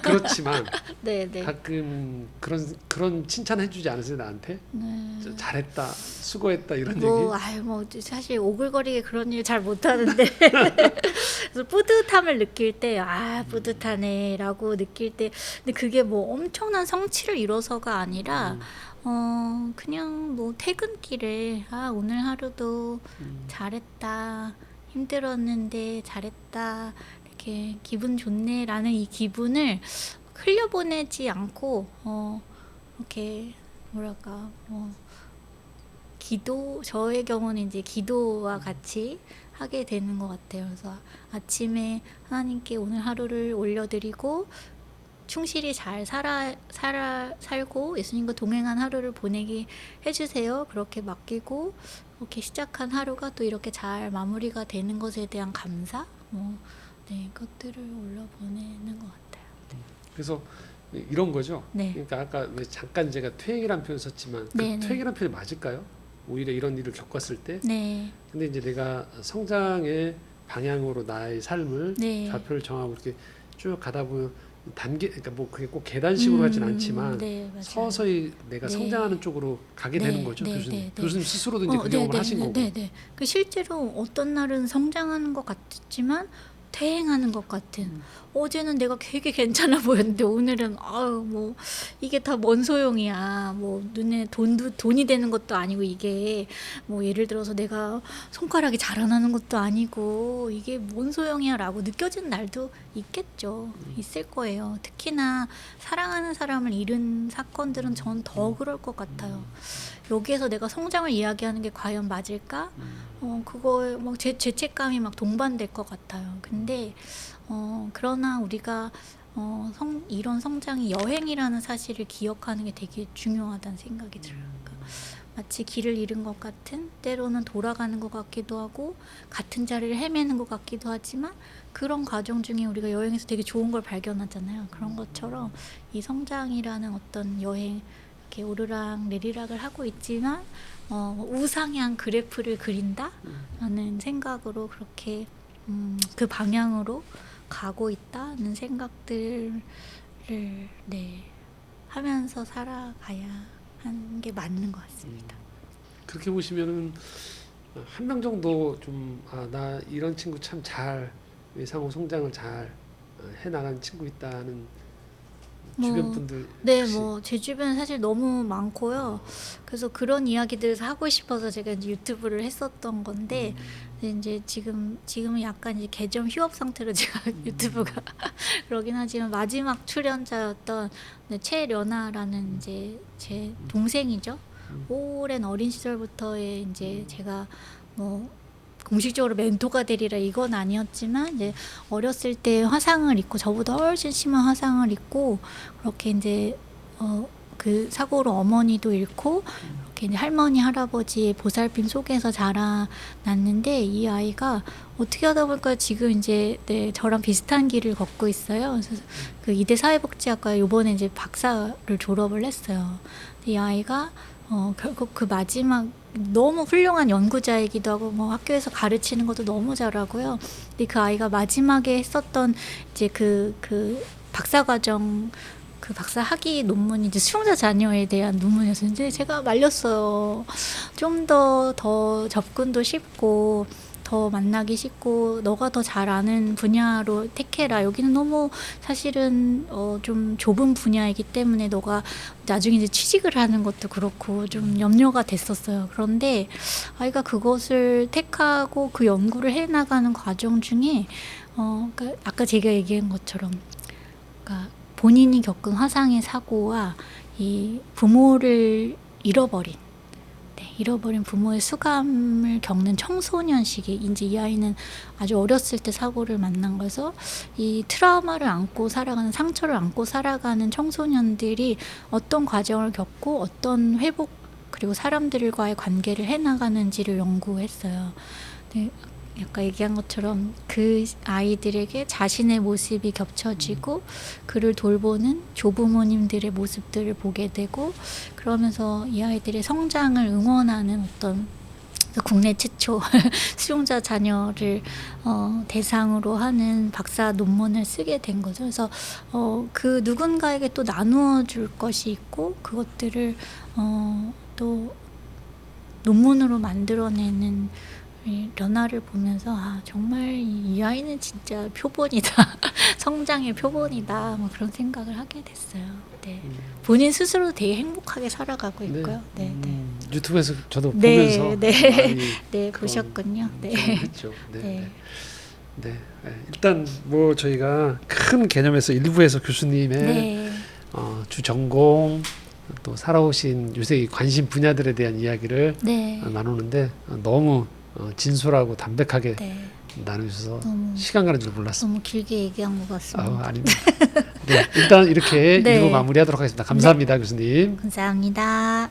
그렇지만 네. 가끔 그런 칭찬해주지 않으세요 나한테? 네. 잘했다, 수고했다 이런 얘기? 사실 오글거리게 그런 일 잘 못하는데 그래서 뿌듯함을 느낄 때 뿌듯하네라고 느낄 때 근데 그게 뭐 엄청난 성취를 이뤄서가 아니라 그냥 뭐 퇴근길에 오늘 하루도 잘했다 힘들었는데 잘했다 이렇게 기분 좋네라는 이 기분을 흘려보내지 않고 이렇게 뭐랄까 저의 경우는 이제 기도와 같이 하게 되는 것 같아요. 그래서 아침에 하나님께 오늘 하루를 올려드리고 충실히 잘 살고 예수님과 동행한 하루를 보내게 해주세요. 그렇게 맡기고 이렇게 시작한 하루가 또 이렇게 잘 마무리가 되는 것에 대한 감사 그것들을 올려보내는 것 같아요. 그래서 이런 거죠. 네. 그러니까 아까 왜 잠깐 제가 퇴행이라는 표현 썼지만 그 퇴행이라는 표현이 맞을까요? 오히려 이런 일을 겪었을 때. 네. 근데 이제 내가 성장의 방향으로 나의 삶을 네. 좌표를 정하고 이렇게 쭉 가다 보면 그러니까 뭐 그게 꼭 계단식으로 가진 않지만 맞아요. 서서히 내가 성장하는 쪽으로 가게 되는 거죠. 교수님. 교수님 스스로도 이제 그 경험을 하신 거고. 그 실제로 어떤 날은 성장하는 것 같지만 퇴행하는 것 같은. 어제는 내가 되게 괜찮아 보였는데 오늘은 아유 뭐 이게 다 뭔 소용이야. 뭐 눈에 돈이 되는 것도 아니고 이게 뭐 예를 들어서 내가 손가락이 자라나는 것도 아니고 이게 뭔 소용이야라고 느껴지는 날도 있겠죠. 있을 거예요. 특히나 사랑하는 사람을 잃은 사건들은 전 더 그럴 것 같아요. 여기에서 내가 성장을 이야기하는 게 과연 맞을까? 그거에 막 죄책감이 막 동반될 것 같아요. 근데 그러나 우리가 이런 성장이 여행이라는 사실을 기억하는 게 되게 중요하다는 생각이 들어요. 그러니까 마치 길을 잃은 것 같은, 때로는 돌아가는 것 같기도 하고 같은 자리를 헤매는 것 같기도 하지만 그런 과정 중에 우리가 여행에서 되게 좋은 걸 발견하잖아요. 그런 것처럼 이 성장이라는 어떤 여행, 이렇게 오르락 내리락을 하고 있지만 우상향 그래프를 그린다라는 생각으로 그렇게 그 방향으로 가고 있다는 생각들을 하면서 살아가야 하는 게 맞는 것 같습니다. 그렇게 보시면은 한 명 정도 좀 나 이런 친구 참 잘 상호 성장을 잘 해나가는 친구 있다는 주변 분들 네, 혹시 뭐 제 주변에 사실 너무 많고요. 그래서 그런 이야기들을 하고 싶어서 제가 이제 유튜브를 했었던 건데 이제 지금은 약간 이제 개점 휴업 상태로 제가 유튜브가 그러긴 하지만 마지막 출연자였던 최련아라는 이제 제 동생이죠. 오랜 어린 시절부터의 이제 제가 뭐 공식적으로 멘토가 되리라 이건 아니었지만 이제 어렸을 때 화상을 입고 저보다 훨씬 심한 화상을 입고 그렇게 이제 그 사고로 어머니도 잃고 이렇게 이제 할머니 할아버지의 보살핌 속에서 자라났는데 이 아이가 어떻게 하다 보니까 지금 이제 저랑 비슷한 길을 걷고 있어요. 그래서 그 이대 사회복지학과 이번에 이제 박사를 졸업을 했어요. 이 아이가 결국 그 마지막 너무 훌륭한 연구자이기도 하고 뭐 학교에서 가르치는 것도 너무 잘하고요. 근데 그 아이가 마지막에 했었던 이제 그 박사과정 그 박사 학위 논문이 이제 수용자 자녀에 대한 논문이었어요. 근데 제가 말렸어요. 좀 더 접근도 쉽고 더 만나기 쉽고 너가 더 잘 아는 분야로 택해라. 여기는 너무 사실은 좀 좁은 분야이기 때문에 너가 나중에 이제 취직을 하는 것도 그렇고 좀 염려가 됐었어요. 그런데 아이가 그것을 택하고 그 연구를 해나가는 과정 중에 그러니까 아까 제가 얘기한 것처럼 그러니까 본인이 겪은 화상의 사고와 이 부모를 잃어버린 부모의 수감을 겪는 청소년 시기, 이제 이 아이는 아주 어렸을 때 사고를 만난 거서 이 트라우마를 안고 살아가는, 상처를 안고 살아가는 청소년들이 어떤 과정을 겪고 어떤 회복 그리고 사람들과의 관계를 해나가는지를 연구했어요. 네, 아까 얘기한 것처럼 그 아이들에게 자신의 모습이 겹쳐지고 그를 돌보는 조부모님들의 모습들을 보게 되고 그러면서 이 아이들의 성장을 응원하는 어떤 국내 최초 수용자 자녀를 대상으로 하는 박사 논문을 쓰게 된 거죠. 그래서 그 누군가에게 또 나누어 줄 것이 있고 그것들을 또 논문으로 만들어내는 련아를 보면서 정말 이 아이는 진짜 표본이다. 성장의 표본이다. 뭐 그런 생각을 하게 됐어요. 네. 본인 스스로 되게 행복하게 살아가고 있고요. 네. 유튜브에서 저도 네, 보면서 네, 보셨군요. 네. 했죠. 네. 일단 뭐 저희가 큰 개념에서 일부에서 교수님의 주 전공 또 살아오신 요새 관심 분야들에 대한 이야기를 나누는데 너무 진솔하고 담백하게 나누셔서 시간 가는 줄 몰랐어요. 너무 길게 얘기한 것 같습니다. 아닙니다. 네, 일단 이렇게 일부 마무리하도록 하겠습니다. 감사합니다, 교수님. 감사합니다.